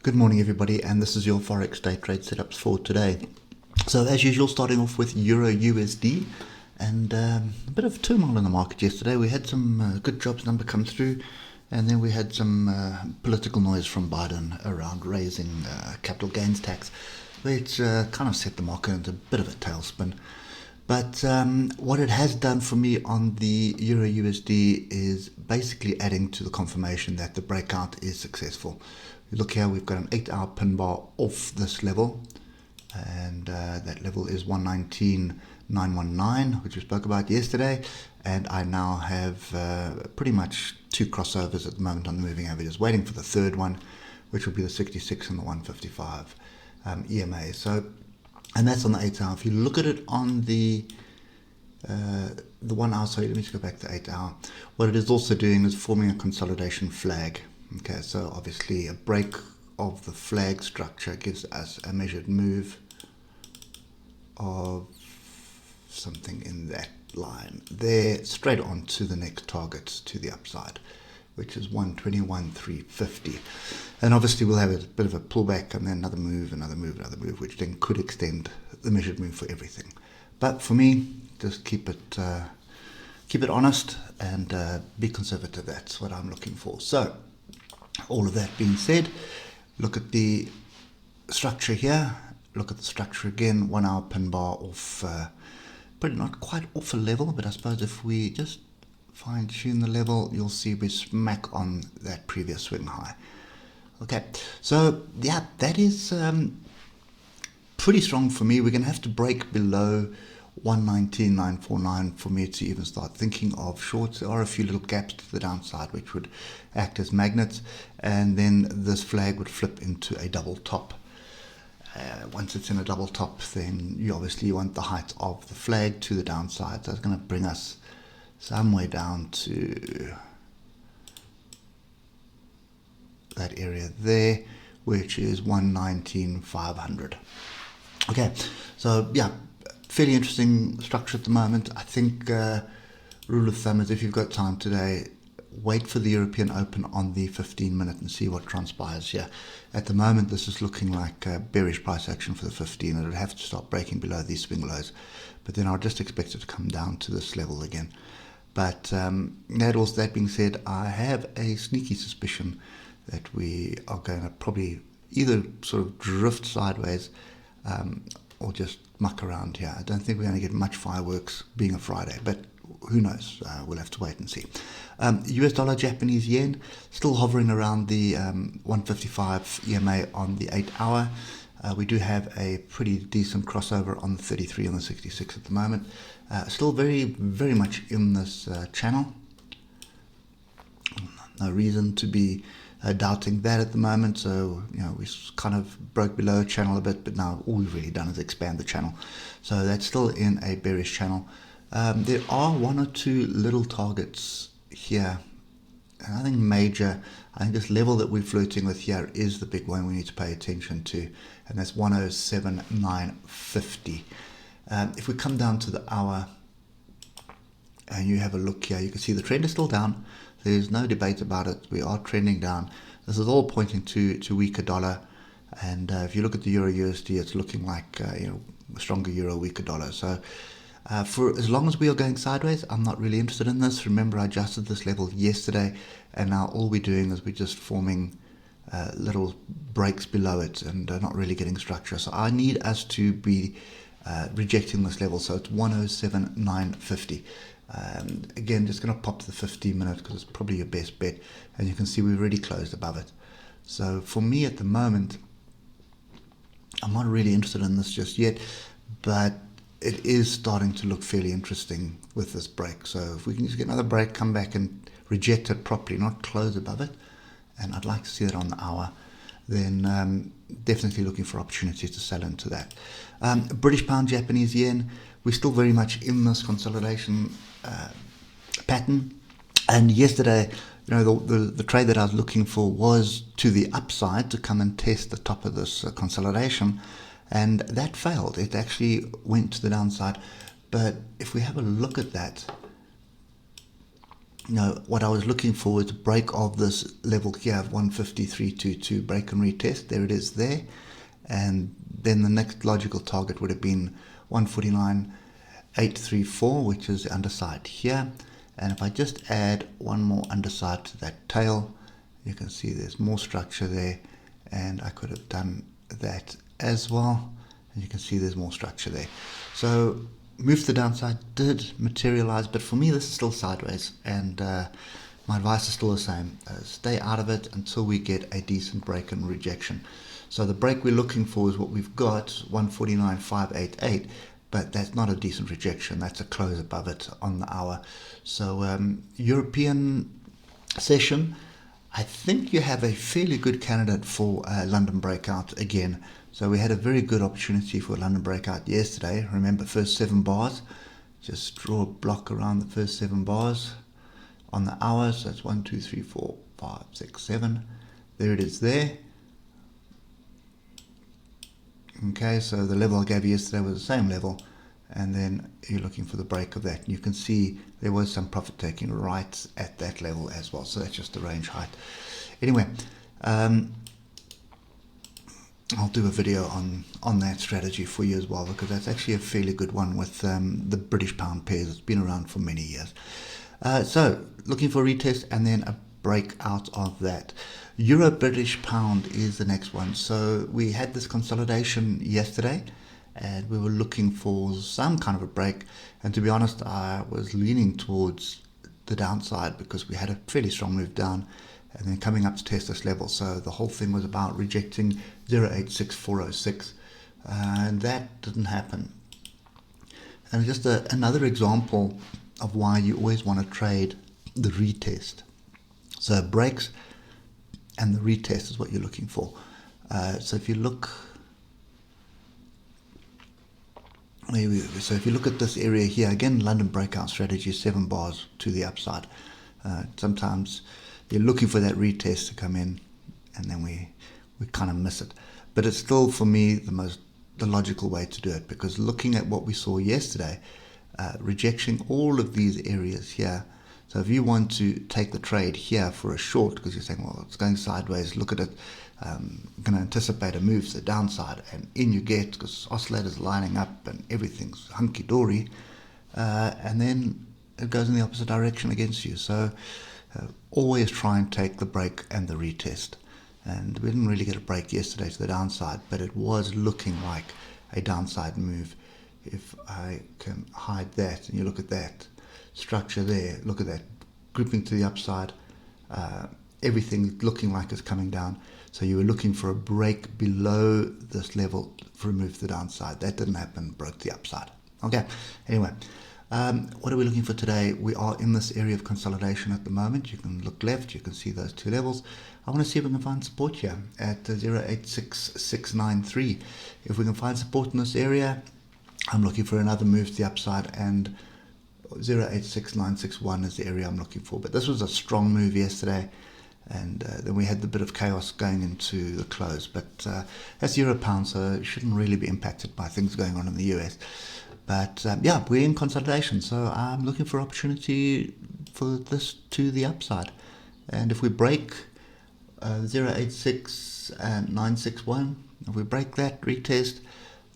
Good morning, everybody, and this is your Forex day trade setups for today. So, as usual, starting off with EUR-USD, and a bit of turmoil in the market yesterday. We had some good jobs number come through, and then we had some political noise from Biden around raising capital gains tax, which kind of set the market into a bit of a tailspin. But what it has done for me on the EUR-USD is basically adding to the confirmation that the breakout is successful. Look here, we've got an 8-hour pin bar off this level, and that level is 119.919, which we spoke about yesterday, and I now have pretty much two crossovers at the moment on the moving averages, waiting for the third one, which will be the 66 and the 155 EMA. So, and that's on the 8-hour. If you look at it on the 1 hour, sorry, let me just go back to 8-hour. What it is also doing is forming a consolidation flag. Okay, so obviously a break of the flag structure gives us a measured move of something in that line there, straight on to the next target to the upside, which is 121.350. And obviously we'll have a bit of a pullback and then another move, which then could extend the measured move for everything. But for me, just keep it honest and be conservative. That's what I'm looking for. So, all of that being said, look at the structure here. Look at the structure again. 1 hour pin bar off, pretty not quite off a level, but I suppose if we just fine tune the level, you'll see we smack on that previous swing high. Okay, so yeah, that is pretty strong for me. We're going to have to break below 119.949 for me to even start thinking of shorts. There are a few little gaps to the downside which would act as magnets, and then this flag would flip into a double top. Once it's in a double top, then you obviously want the height of the flag to the downside. So it's going to bring us some way down to that area there, which is 119.500. Okay, so yeah, fairly interesting structure at the moment. I think rule of thumb is if you've got time today, wait for the European Open on the 15-minute and see what transpires here. At the moment, this is looking like bearish price action for the 15. It would have to start breaking below these swing lows, but then I'll just expect it to come down to this level again. But that being said, I have a sneaky suspicion that we are going to probably either sort of drift sideways or just muck around here. I don't think we're going to get much fireworks being a Friday, but who knows? We'll have to wait and see. US dollar, Japanese yen, still hovering around the 155 EMA on the 8-hour. We do have a pretty decent crossover on the 33 and the 66 at the moment. Still very, very much in this channel. No reason to be doubting that at the moment. So, you know, we kind of broke below channel a bit, but now all we've really done is expand the channel. So that's still in a bearish channel. There are one or two little targets here, and nothing major. I think this level that we're flirting with here is the big one we need to pay attention to, and that's 107.950. If we come down to the hour and you have a look here, you can see the trend is still down. There's no debate about it. We are trending down. This is all pointing to weaker dollar, and if you look at the EUR-USD, it's looking like a stronger euro, weaker dollar. So for as long as we are going sideways, I'm not really interested in this. Remember, I adjusted this level yesterday, and now all we're doing is we're just forming little breaks below it and not really getting structure. So I need us to be rejecting this level. So it's 107.950. Again, just going to pop to the 15-minute because it's probably your best bet, and you can see we've already closed above it. So for me at the moment, I'm not really interested in this just yet, but it is starting to look fairly interesting with this break. So if we can just get another break, come back and reject it properly, not close above it, and I'd like to see that on the hour, then definitely looking for opportunities to sell into that. British pound, Japanese yen, we're still very much in this consolidation pattern. And yesterday, the trade that I was looking for was to the upside to come and test the top of this consolidation, and that failed. It actually went to the downside. But if we have a look at that, what I was looking for is a break of this level here of 153.22, break and retest. There it is there. And then the next logical target would have been 149.834, which is the underside here. And if I just add one more underside to that tail, you can see there's more structure there, and I could have done that as well, and you can see there's more structure there. So move to the downside did materialize, but for me this is still sideways, and my advice is still the same. Stay out of it until we get a decent break and rejection. So the break we're looking for is what we've got, 149.588, but that's not a decent rejection. That's a close above it on the hour. So European session, I think you have a fairly good candidate for London breakout again. So we had a very good opportunity for London breakout yesterday. Remember, first 7 bars. Just draw a block around the first 7 bars on the hour. So it's 1, 2, 3, 4, 5, 6, 7. There it is there. Okay, so the level I gave you yesterday was the same level, and then you're looking for the break of that. And you can see there was some profit taking right at that level as well. So that's just the range height. Anyway, I'll do a video on that strategy for you as well, because that's actually a fairly good one with the British pound pairs. It's been around for many years. So looking for a retest and then a break out of that. Euro British pound is the next one. So we had this consolidation yesterday, and we were looking for some kind of a break. And to be honest, I was leaning towards the downside because we had a fairly strong move down and then coming up to test this level. So the whole thing was about rejecting 0.86406, and that didn't happen. And just another example of why you always want to trade the retest. So breaks and the retest is what you're looking for. So if you look, so if you look at this area here, again, London breakout strategy, 7 bars to the upside. Sometimes you're looking for that retest to come in, and then we kind of miss it. But it's still, for me, the logical way to do it, because looking at what we saw yesterday, rejection all of these areas here. So if you want to take the trade here for a short, because you're saying, well, it's going sideways, look at it, going to anticipate a move to the downside, and in you get, because oscillators lining up and everything's hunky-dory, and then it goes in the opposite direction against you. So always try and take the break and the retest. And we didn't really get a break yesterday to the downside, but it was looking like a downside move. If I can hide that, and you look at that structure there, look at that grouping to the upside, everything looking like it's coming down. So you were looking for a break below this level for a move to the downside. That didn't happen, broke the upside. Okay, anyway, what are we looking for today? We are in this area of consolidation at the moment. You can look left, you can see those 2 levels. I want to see if we can find support here at 0.86693. If we can find support in this area, I'm looking for another move to the upside, and 0.86961 is the area I'm looking for. But this was a strong move yesterday, and then we had the bit of chaos going into the close. But that's euro pound, so it shouldn't really be impacted by things going on in the US. But yeah, we're in consolidation, so I'm looking for opportunity for this to the upside. And if we break 0.86961, if we break that retest,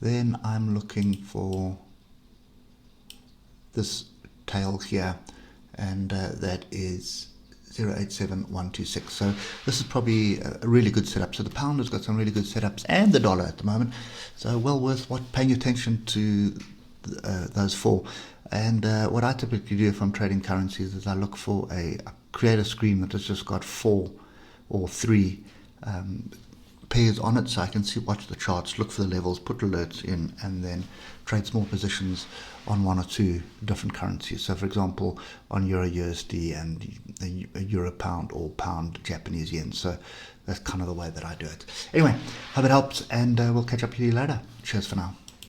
then I'm looking for this tail here, and that is 0.87126. So this is probably a really good setup. So the pound has got some really good setups, and the dollar at the moment. So well worth paying attention to those 4. And what I typically do if I'm trading currencies is I look for create a screen that has just got 4 or 3 pairs on it, so I can watch the charts, look for the levels, put alerts in, and then trade small positions on 1 or 2 different currencies. So for example, on EUR-USD and a euro pound, or pound Japanese yen. So that's kind of the way that I do it. Anyway, hope it helps, and we'll catch up with you later. Cheers for now.